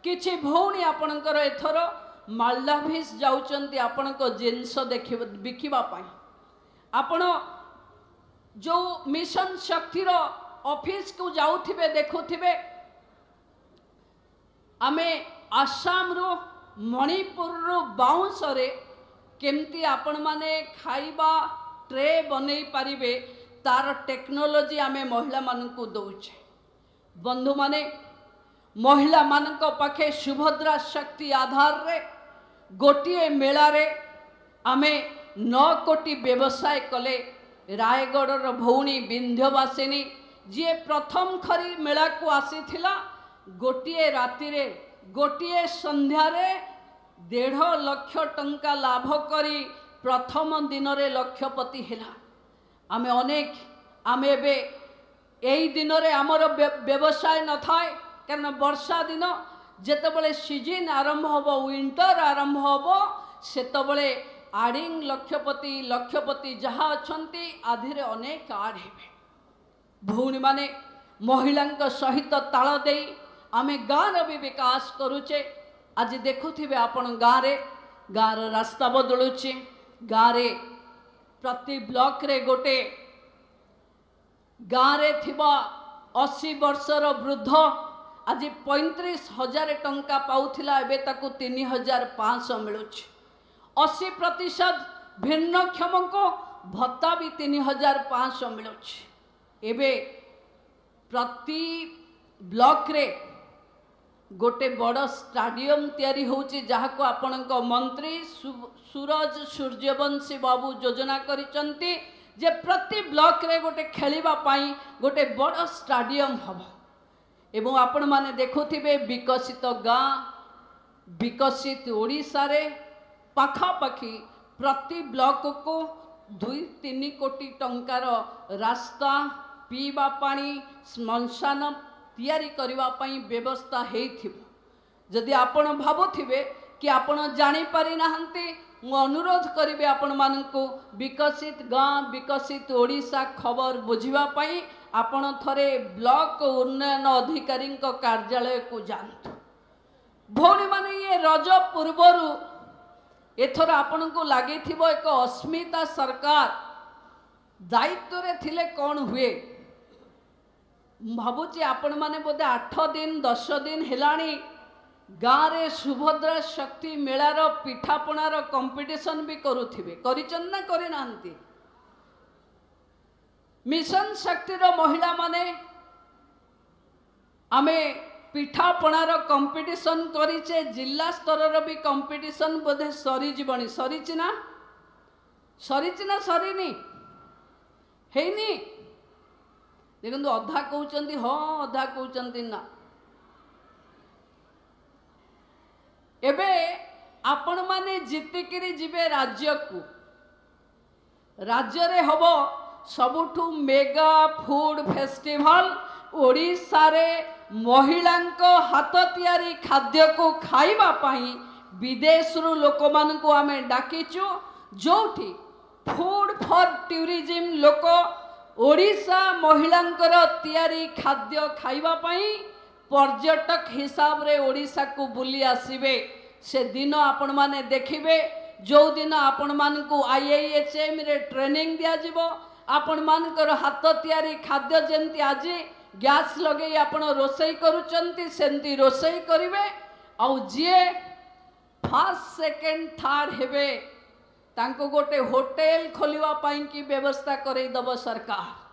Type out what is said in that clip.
किछि भौणी आपणकर एथर मालडाभिस जाउचंती आपणको जिंस देखिबा बिकिबा पाई आपण जो मिशन शक्तिर ऑफिस को जाउथिबे देखुथिबे आमे आसाम रो मणिपुर रो बाउंसरे केमती आपण माने खाइबा ट्रे बनै पारिबे तार टेक्नोलॉजी आमे महिला मानकु दउछे। बंधु माने महिला मानक पाखे सुभद्रा शक्ति आधार रे गोटिए मेला रे आमे 9 कोटी व्यवसाय कले। रायगढ़ भौणी विंध्यवासिनी जी प्रथम खरी मेला को आसीथिला गोटिए राति रे गोटिए संध्या रे 1.5 लाख टंका लाभ करी प्रथम दिन रे लक्षपति हेला। आमे अनेक आमे एबे एई दिन रे हमर व्यवसाय न थाए कारण वर्षा दिन जेतबले सीजन आरंभ होबो विंटर आरंभ होबो सेतबले आडिंग लक्षपति जहाँ अछंती आधिरे अनेक आड हेबे। भौणी माने महिलांक सहित ताल देई आमे गाँव भी विकास करुचे। आज देखुथिबे आपण गाँव रास्ता बदलुचे। गाँव प्रति ब्लॉक रे गोटे गाँव रे थिबा 80 वर्षर वृद्ध आज 35,000 टंका पाउथिला एबे ताकू 3,500 मिलुछि। 80% भिन्नक्षम को भत्ता भी 3,500 मिलुछि। एबे प्रति ब्लॉक रे गोटे बड़ स्टाडियम तैयारी होउछि जहाँ को आपणक मंत्री सूरज सूर्यवंशी बाबू योजना करिसंती जे प्रति ब्लॉक रे गोटे खेलिबा पाई गोटे बड़ स्टाडियम हबो। एवं आपण माने देखुथिबे विकसित गाँ विकसित ओडिशा रे पाखापाखि प्रति ब्लॉक को 2-3 कोटी टंकार रास्ता पीवा पानी श्मशान तैयारी करबा पई व्यवस्था हेइथिबो। जदि आपण भाबुथिबे कि आपण जानि पारि नाहंती मु अनुरोध करिबे आपण मानकु विकसित गाँ विकसित ओडिशा खबर बुझिबा पई आपण थरे ब्लॉक उन्नयन अधिकारी कार्यालय को जानतु। भौणी माने ये रज पूर्वरु एथर आपण को लगे एक अस्मिता सरकार दायित्व रे थिले कौन हुए भावुची आपण माने बोधे 8 दिन 10 दिन हेलाणी गाँव रे सुभद्रा शक्ति मेलार पिठापणार कंपटीशन भी करुथिबे करिचन ना करि नांती। मिशन शक्तिर महिला माने आमे पिठापणार कंपटीशन करिचे। जिला स्तर भी कंपटीशन बोधे सरी जीवनी सरीची ना सरीनी हेनी देखो अधा कहते हाँ अधा कहते ना। एबे आपण माने जीतिकिरी जिबे राज्य को राज्य रे हबो सबुठू मेगा फूड फेस्टिवल ओडिशा रे महिलांक हाथ तैयारी खाद्य को खाइबा पाई विदेश रु लोक मान को आमे डाकिचु जोठी फूड फॉर टूरिज्म लोक ओडिशा महिलांकर तैयारी खाद्य खाइबा पाई पर्यटक हिसाब रे ओडिशा को बुली आसीबे। से दिन आपण माने देखिबे जो दिन आपण मान को IIHM रे ट्रेनिंग दिया जिवो आपण मानकर हाथ तैयारी खाद्य जेंती आज गैस लगे आपण रोसई करूचंती सेंती रोसई करिवे आउ जे फर्स्ट सेकेंड थर्ड हेबे तांको गोटे होटेल खोलिवा पाई की व्यवस्था करई दबो सरकार।